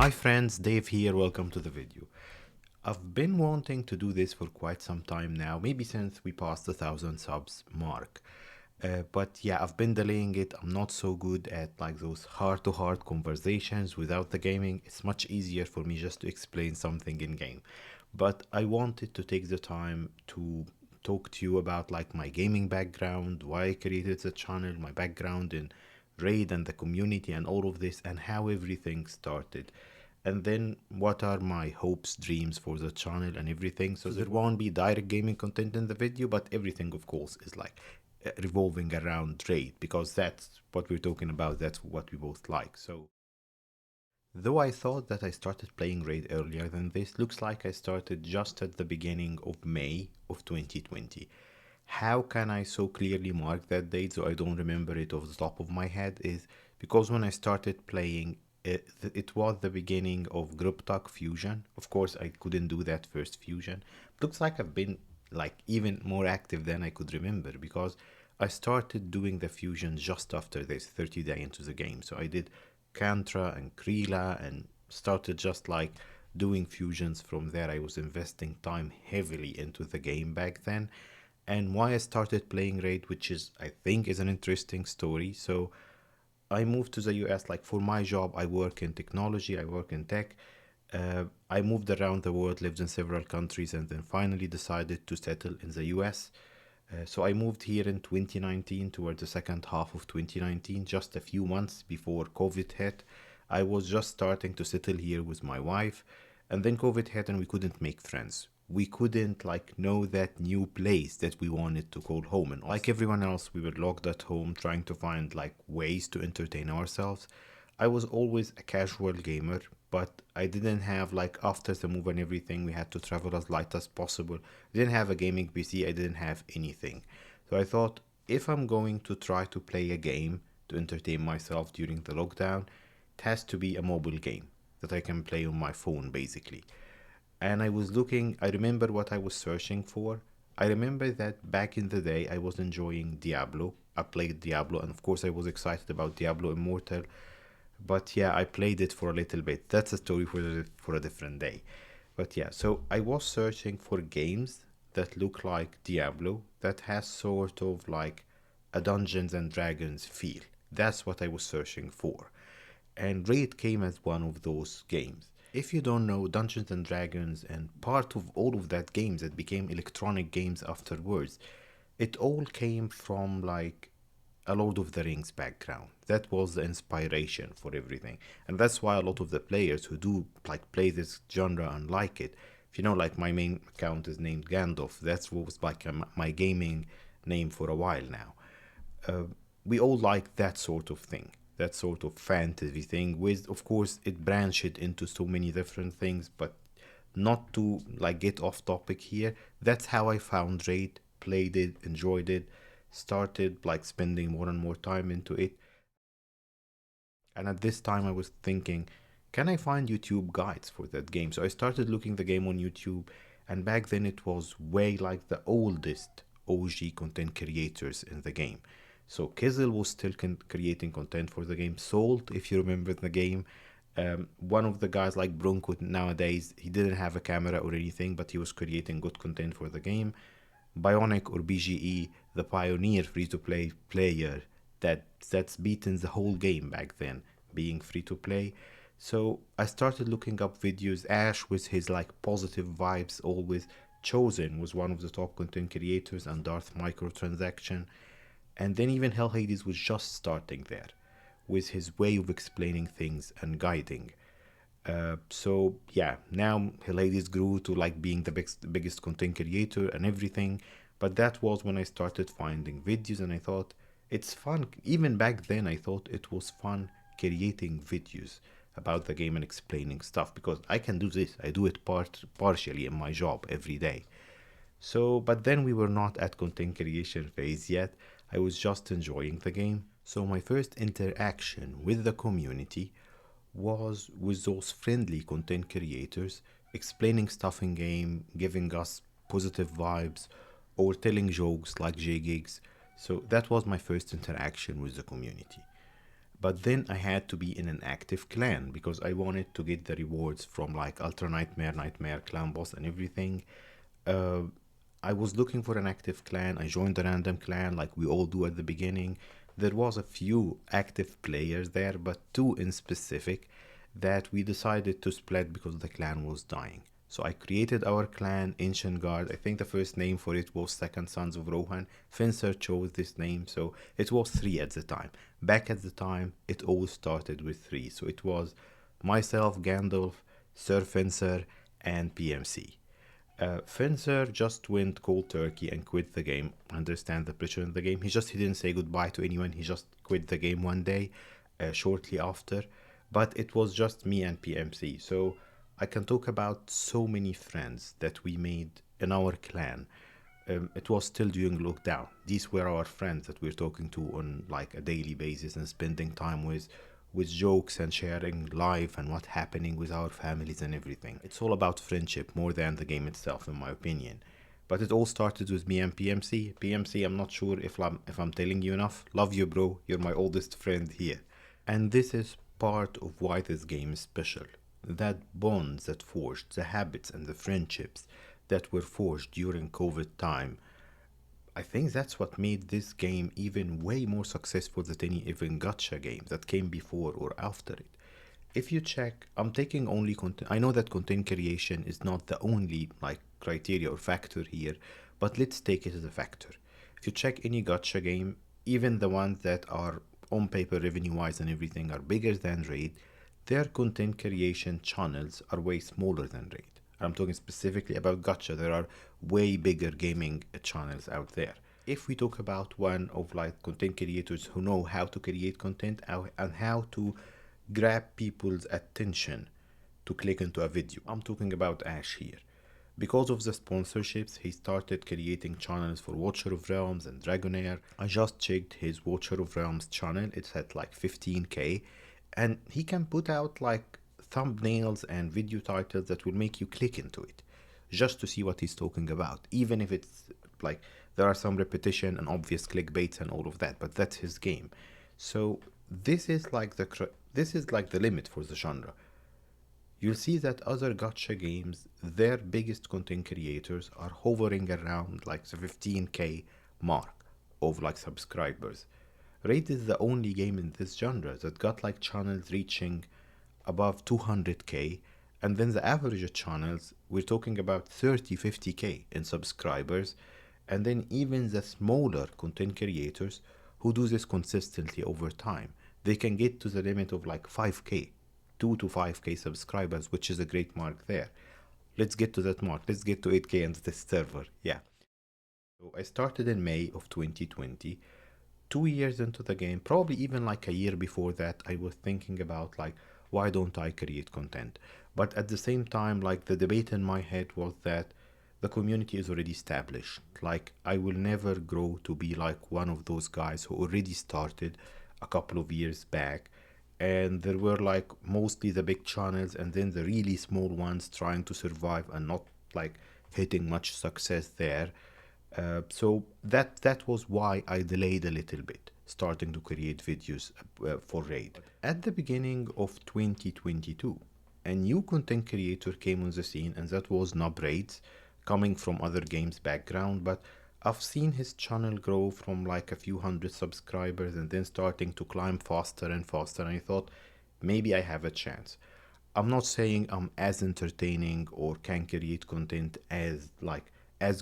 Hi friends, Dave here, welcome to the video. I've been wanting to do this for quite some time now, maybe since we passed the 1000 subs mark. But yeah, I've been delaying it. I'm not so good at like those heart-to-heart conversations without the gaming. It's much easier for me just to explain something in game. But I wanted to take the time to talk to you about like my gaming background, why I created the channel, my background in Raid and the community and all of this, and how everything started. And then what are my hopes, dreams for the channel and everything. So there won't be direct gaming content in the video, but everything of course is like revolving around Raid, because that's what we're talking about, that's what we both like. So though I thought that I started playing Raid earlier than this, looks like I started just at the beginning of May of 2020. How can I so clearly mark that date so I don't remember it off the top of my head is because when I started playing, it was the beginning of Group Talk Fusion. Of course, I couldn't do that first Fusion. Looks like I've been like even more active than I could remember, because I started doing the fusion just after this 30 day into the game. So I did Kantra and Krila and started just like doing fusions from there. I was investing time heavily into the game back then. And why I started playing Raid, which is I think is an interesting story. So I moved to the US. Like for my job, I work in technology, I work in tech. I moved around the world, lived in several countries, and then finally decided to settle in the US. So I moved here in 2019, towards the second half of 2019, just a few months before COVID hit. I was just starting to settle here with my wife, and then COVID hit and we couldn't make friends. We couldn't like know that new place that we wanted to call home, and like everyone else we were locked at home trying to find like ways to entertain ourselves. I was always a casual gamer, but I didn't have like after the move and everything, we had to travel as light as possible. I didn't have a gaming PC, I didn't have anything. So I thought if I'm going to try to play a game to entertain myself during the lockdown, it has to be a mobile game that I can play on my phone basically. And I was looking, I remember what I was searching for. I remember that back in the day I was enjoying Diablo. I played Diablo, and of course I was excited about Diablo Immortal. But yeah, I played it for a little bit. That's a story for a different day. But yeah, so I was searching for games that look like Diablo, that has sort of like a Dungeons and Dragons feel. That's what I was searching for. And Raid came as one of those games. If you don't know, Dungeons and Dragons and part of all of that games that became electronic games afterwards, it all came from like a Lord of the Rings background. That was the inspiration for everything. And that's why a lot of the players who do like play this genre and like it, if you know, like my main account is named Gandalf, that's what was like my gaming name for a while now. uh, we all like that sort of thing, that sort of fantasy thing. With, of course, it branched into so many different things, but not to like get off topic here. That's how I found Raid, played it, enjoyed it, started like spending more and more time into it. And at this time, I was thinking, can I find YouTube guides for that game? So I started looking the game on YouTube, and back then it was way like the oldest OG content creators in the game. So Kizzle was still creating content for the game. Salt, if you remember the game, one of the guys like Bronco nowadays, he didn't have a camera or anything, but he was creating good content for the game. Bionic or BGE, the pioneer free-to-play player that's beaten the whole game back then, being free-to-play. So I started looking up videos. Ash with his like positive vibes always. Chosen was one of the top content creators, and Darth Microtransaction. And then even Hell Hades was just starting there with his way of explaining things and guiding. So yeah, now Hades grew to like being the biggest content creator and everything. But that was when I started finding videos, and I thought it's fun. Even back then, I thought it was fun creating videos about the game and explaining stuff, because I can do this. I do it partially in my job every day. So, but then we were not at content creation phase yet. I was just enjoying the game. So my first interaction with the community was with those friendly content creators explaining stuff in game, giving us positive vibes, or telling jokes like J Gigs. So that was my first interaction with the community. But then I had to be in an active clan because I wanted to get the rewards from like Ultra Nightmare, Nightmare, Clan Boss, and everything. Uh, I was looking for an active clan. I joined a random clan like we all do at the beginning. There was a few active players there, but two in specific that we decided to split because the clan was dying. So I created our clan, Ancient Guard. I think the first name for it was Second Sons of Rohan. Fencer chose this name, so it was three at the time. Back at the time, it all started with three. So it was myself, Gandalf, Sir Fencer, and PMC. Fencer just went cold turkey and quit the game. Understand the pressure in the game. He didn't say goodbye to anyone. He just quit the game one day, shortly after. But it was just me and PMC. So I can talk about so many friends that we made in our clan. It was still during lockdown. These were our friends that we're talking to on like a daily basis and spending time with jokes and sharing life and what's happening with our families and everything. It's all about friendship more than the game itself, in my opinion. But it all started with me and PMC. PMC, I'm not sure if I'm telling you enough. Love you, bro. You're my oldest friend here. And this is part of why this game is special. That bonds that forged, the habits and the friendships that were forged during COVID time, I think that's what made this game even way more successful than any even gacha game that came before or after it. If you check, I'm taking only content. I know that content creation is not the only like criteria or factor here, but let's take it as a factor. If you check any gacha game, even the ones that are on paper revenue wise and everything are bigger than Raid, their content creation channels are way smaller than Raid. I'm talking specifically about gacha. There are way bigger gaming channels out there. If we talk about one of like content creators who know how to create content and how to grab people's attention to click into a video, I'm talking about Ash here. Because of the sponsorships, he started creating channels for Watcher of Realms and Dragonair. I just checked his Watcher of Realms channel. It's at like 15k, and he can put out like thumbnails and video titles that will make you click into it just to see what he's talking about, even if it's like there are some repetition and obvious clickbaits and all of that, but that's his game. So this is like the limit for the genre. You'll see that other gacha games, their biggest content creators are hovering around like the 15k mark of like subscribers. Raid is the only game in this genre that got like channels reaching above 200k, and then the average channels, we're talking about 30-50k in subscribers, and then even the smaller content creators who do this consistently over time, they can get to the limit of like 5k, 2 to 5k subscribers, which is a great mark there. Let's get to that mark. Let's get to 8k on this server. Yeah. So I started in May of 2020. 2 years into the game, probably even like a year before that, I was thinking about like, why don't I create content? But at the same time, like the debate in my head was that the community is already established. Like I will never grow to be like one of those guys who already started a couple of years back. And there were like mostly the big channels and then the really small ones trying to survive and not like hitting much success there. So that was why I delayed a little bit starting to create videos for Raid. At the beginning of 2022, a new content creator came on the scene, and that was Nob Raids, coming from other games background, but I've seen his channel grow from like a few hundred subscribers and then starting to climb faster and faster, and I thought maybe I have a chance. I'm not saying I'm as entertaining or can create content as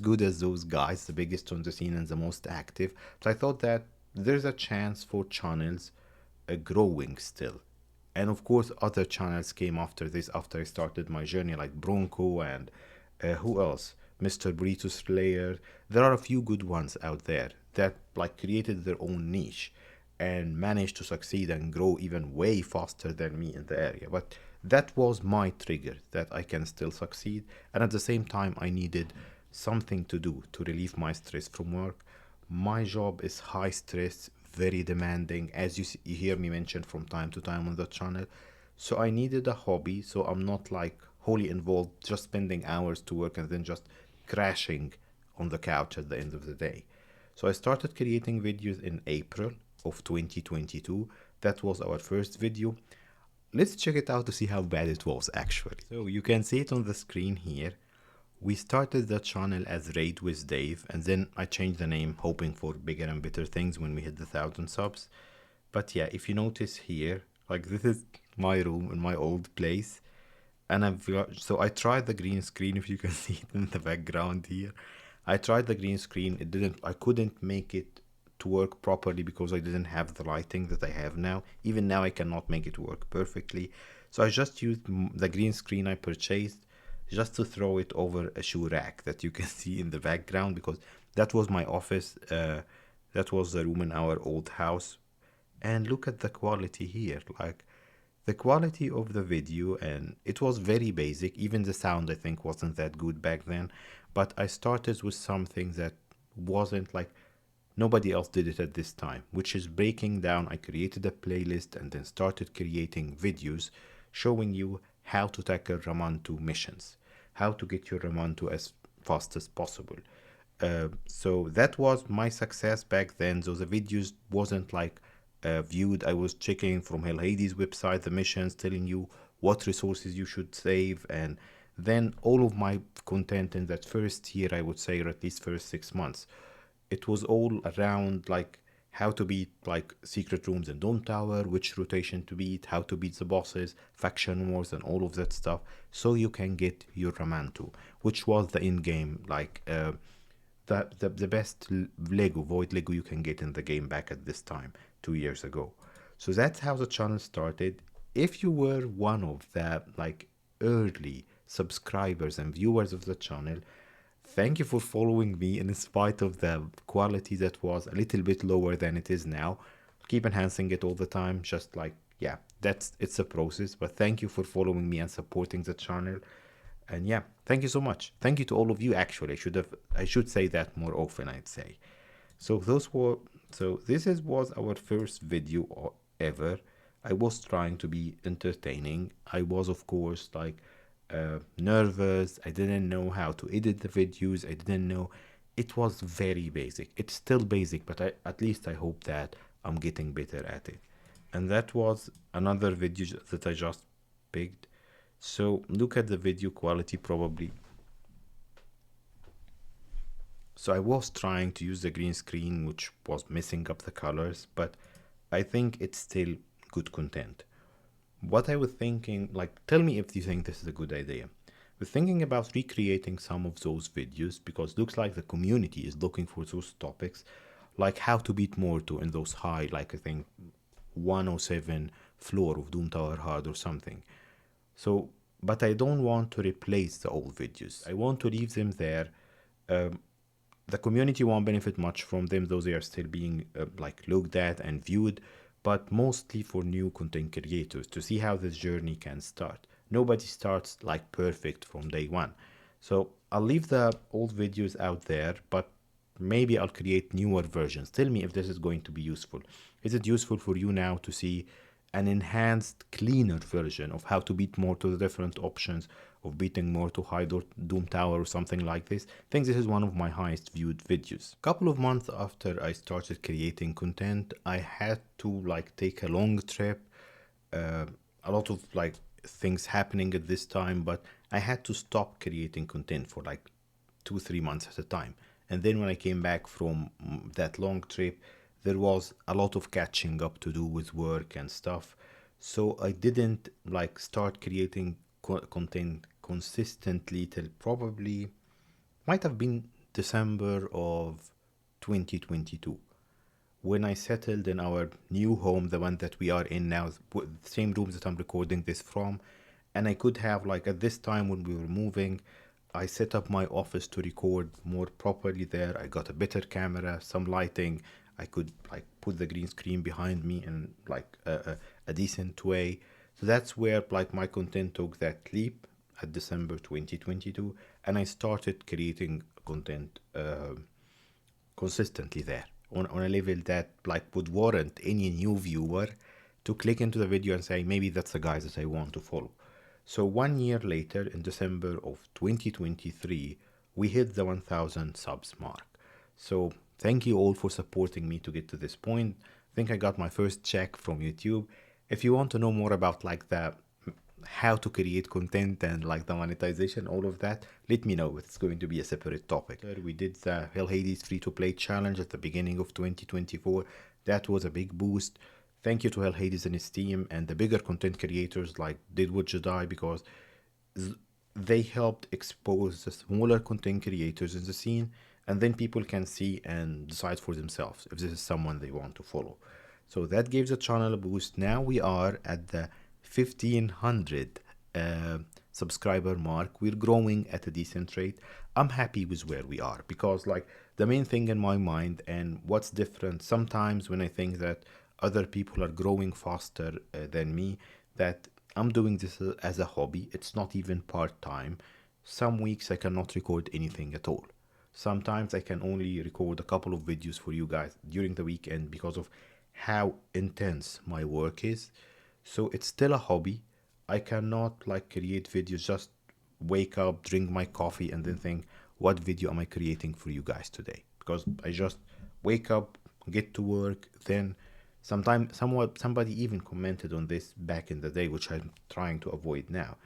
good as those guys, the biggest on the scene and the most active, but I thought that there's a chance for channels growing still. And of course, other channels came after this after I started my journey, like Bronco and who else? Mr. Burrito Slayer. There are a few good ones out there that like created their own niche and managed to succeed and grow even way faster than me in the area. But that was my trigger that I can still succeed. And at the same time, I needed something to do to relieve my stress from work. My job is high stress, very demanding, as you hear me mention from time to time on the channel. So I needed a hobby, so I'm not like wholly involved, just spending hours to work and then just crashing on the couch at the end of the day. So I started creating videos in April of 2022. That was our first video. Let's check it out to see how bad it was actually. So you can see it on the screen here. We started the channel as Raid with Dave, and then I changed the name hoping for bigger and better things when we hit the 1,000 subs. But yeah, if you notice here, like this is my room in my old place. And so I tried the green screen, if you can see it in the background here. I tried the green screen. I couldn't make it to work properly because I didn't have the lighting that I have now. Even now I cannot make it work perfectly. So I just used the green screen I purchased just to throw it over a shoe rack that you can see in the background, because that was my office. That was the room in our old house. And look at the quality here. Like, the quality of the video, and it was very basic. Even the sound I think wasn't that good back then, but I started with something that wasn't like, nobody else did it at this time, which is breaking down. I created a playlist and then started creating videos showing you how to tackle Ramantu missions, how to get your Ramantu as fast as possible. So that was my success back then. So the videos wasn't like viewed. I was checking from Hell Hades website the missions, telling you what resources you should save, and then all of my content in that first year, I would say, or at least first 6 months, it was all around like how to beat like secret rooms in Dome Tower, which rotation to beat, how to beat the bosses, faction wars, and all of that stuff, so you can get your Ramantu, which was the in-game like the best Lego, Void Lego you can get in the game back at this time, 2 years ago. So that's how the channel started. If you were one of the like early subscribers and viewers of the channel, thank you for following me in spite of the quality that was a little bit lower than it is now. Keep enhancing it all the time, just like, yeah, it's a process, but thank you for following me and supporting the channel. And yeah, thank you so much. Thank you to all of you. Actually, I should say that more often, I'd say. So this was our first video ever. I was trying to be entertaining. I was, of course, like nervous. I didn't know how to edit the videos. I didn't know. It was very basic. It's still basic, but at least I hope that I'm getting better at it. And that was another video that I just picked. So look at the video quality probably. So I was trying to use the green screen, which was messing up the colors, but I think it's still good content. What I was thinking, like, tell me if you think this is a good idea. We're thinking about recreating some of those videos because it looks like the community is looking for those topics, like how to beat Morto in those high, like I think 107 floor of Doom Tower Hard or something. So, but I don't want to replace the old videos. I want to leave them there. The community won't benefit much from them, though they are still being like looked at and viewed, but mostly for new content creators to see how this journey can start. Nobody starts like perfect from day one. So I'll leave the old videos out there, but maybe I'll create newer versions. Tell me if this is going to be useful. Is it useful for you now to see an enhanced, cleaner version of how to beat more to the different options of beating more to high Doom Tower or something like this? I think this is one of my highest viewed videos. A couple of months after I started creating content, I had to like take a long trip. A lot of like things happening at this time, but I had to stop creating content for like 2-3 months at a time. And then when I came back from that long trip, there was a lot of catching up to do with work and stuff. So I didn't like start creating content consistently till probably might have been December of 2022, when I settled in our new home, the one that we are in now, the same rooms that I'm recording this from. And I could have, like, at this time when we were moving, I set up my office to record more properly there. I got a better camera, some lighting. I could like put the green screen behind me in like a decent way. So that's where like my content took that leap at December 2022, and I started creating content consistently there on a level that like would warrant any new viewer to click into the video and say, maybe that's the guys that I want to follow. So 1 year later, in December of 2023, we hit the 1,000 subs mark. So thank you all for supporting me to get to this point. I think I got my first check from YouTube. If you want to know more about like the how to create content and like the monetization, all of that, let me know. It's going to be a separate topic. We did the Hell Hades free to play challenge at the beginning of 2024. That was a big boost. Thank you to Hell Hades and his team and the bigger content creators like Did What You Die, because they helped expose the smaller content creators in the scene, and then people can see and decide for themselves if this is someone they want to follow. So that gives the channel a boost. Now we are at the 1500 subscriber mark. We're growing at a decent rate. I'm happy with where we are, because like the main thing in my mind and what's different sometimes when I think that other people are growing faster than me, that I'm doing this as a hobby. It's not even part-time. Some weeks I cannot record anything at all. Sometimes I can only record a couple of videos for you guys during the weekend because of how intense my work is. So it's still a hobby. I cannot like create videos, just wake up, drink my coffee, and then think, what video am I creating for you guys today? Because I just wake up, get to work, then somebody even commented on this back in the day, which I'm trying to avoid now.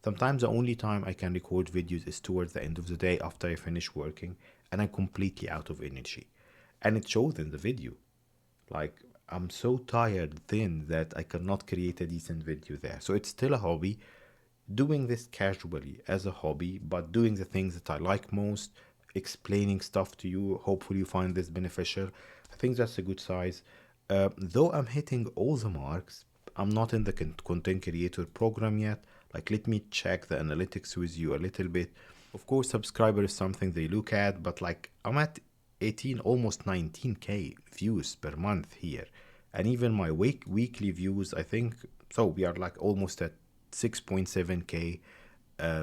Sometimes the only time I can record videos is towards the end of the day after I finish working and I'm completely out of energy. And it shows in the video. Like, I'm so tired then that I cannot create a decent video there. So it's still a hobby. Doing this casually as a hobby, but doing the things that I like most, explaining stuff to you. Hopefully, you find this beneficial. I think that's a good size. Though I'm hitting all the marks, I'm not in the content creator program yet. Like, let me check the analytics with you a little bit. Of course, subscriber is something they look at, but like, I'm at 18, almost 19k views per month here. And even my weekly views, I think, so we are like almost at 6.7k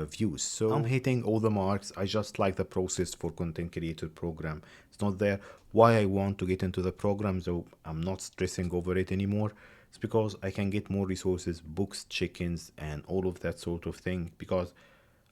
views. So I'm hitting all the marks. I just like the process for content creator program. It's not there. Why I want to get into the program, so I'm not stressing over it anymore. It's because I can get more resources, books, chickens, and all of that sort of thing. Because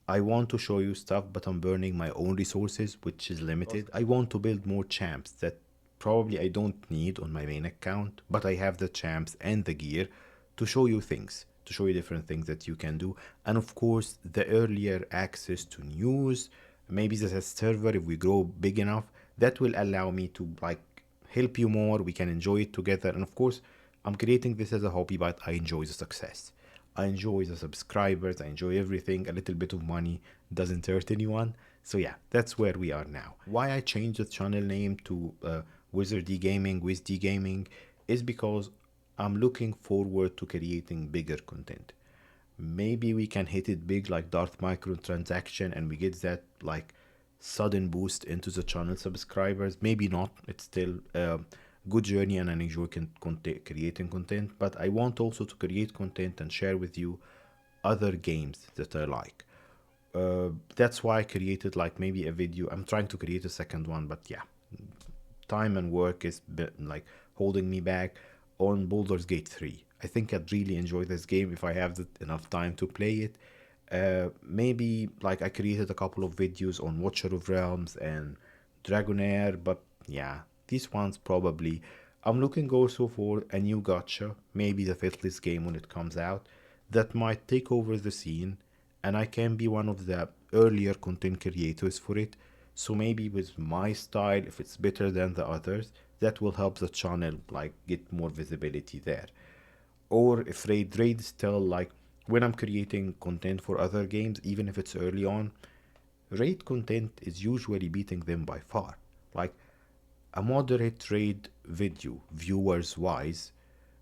I want to show you stuff, but I'm burning my own resources, which is limited. I want to build more champs that probably I don't need on my main account, but I have the champs and the gear to show you things, to show you different things that you can do. And of course, the earlier access to news, maybe there's a server if we grow big enough, that will allow me to like help you more. We can enjoy it together. And of course, I'm creating this as a hobby, but I enjoy the success. I enjoy the subscribers. I enjoy everything. A little bit of money doesn't hurt anyone. So yeah, that's where we are now. Why I changed the channel name to wizarddgaming, wizardgaming, is because I'm looking forward to creating bigger content. Maybe we can hit it big like Darth microtransaction and we get that like sudden boost into the channel subscribers. Maybe not. It's still a good journey and I enjoy creating content, but I want also to create content and share with you other games that I like. That's why I created like maybe a video. I'm trying to create a second one, but yeah, time and work is like holding me back on Baldur's Gate 3. I think I'd really enjoy this game if I have enough time to play it. Maybe like I created a couple of videos on Watcher of Realms and Dragonair, but yeah, these ones probably. I'm looking also for a new gacha, maybe the Faithless game when it comes out, that might take over the scene, and I can be one of the earlier content creators for it. So maybe with my style, if it's better than the others, that will help the channel like get more visibility there. Or if raid still like when I'm creating content for other games, even if it's early on, raid content is usually beating them by far. Like a moderate raid video, viewers wise,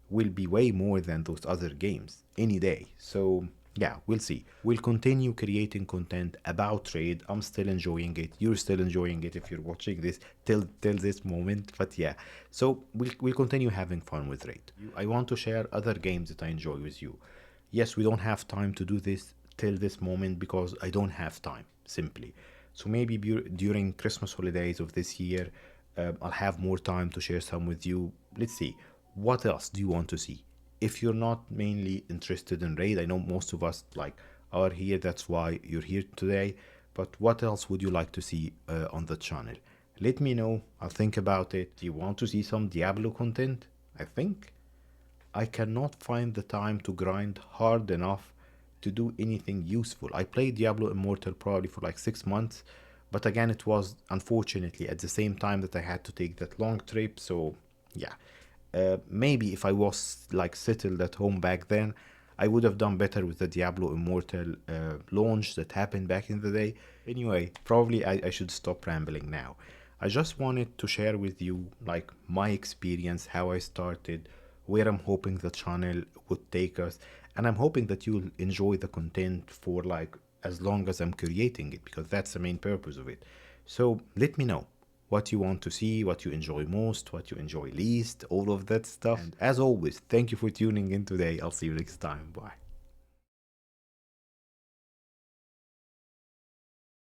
will be way more than those other games any day. So yeah, we'll see. We'll continue creating content about trade. I'm still enjoying it. You're still enjoying it if you're watching this till this moment. But yeah, so we'll continue having fun with raid. I want to share other games that I enjoy with you. Yes, we don't have time to do this till this moment because I don't have time simply. So maybe during Christmas holidays of this year, I'll have more time to share some with you. Let's see. What else do you want to see? If you're not mainly interested in raid, I know most of us like are here, that's why you're here today, but what else would you like to see on the channel? Let me know. I'll think about it. Do you want to see some Diablo content? I think I cannot find the time to grind hard enough to do anything useful. I played Diablo Immortal probably for like 6 months, but again, it was unfortunately at the same time that I had to take that long trip. So, yeah, maybe if I was like settled at home back then, I would have done better with the Diablo Immortal launch that happened back in the day. Anyway, probably I should stop rambling now. I just wanted to share with you like my experience, how I started, where I'm hoping the channel would take us, and I'm hoping that you'll enjoy the content for like as long as I'm creating it, because that's the main purpose of it. So let me know what you want to see, what you enjoy most, what you enjoy least, all of that stuff. And as always, thank you for tuning in today. I'll see you next time. Bye.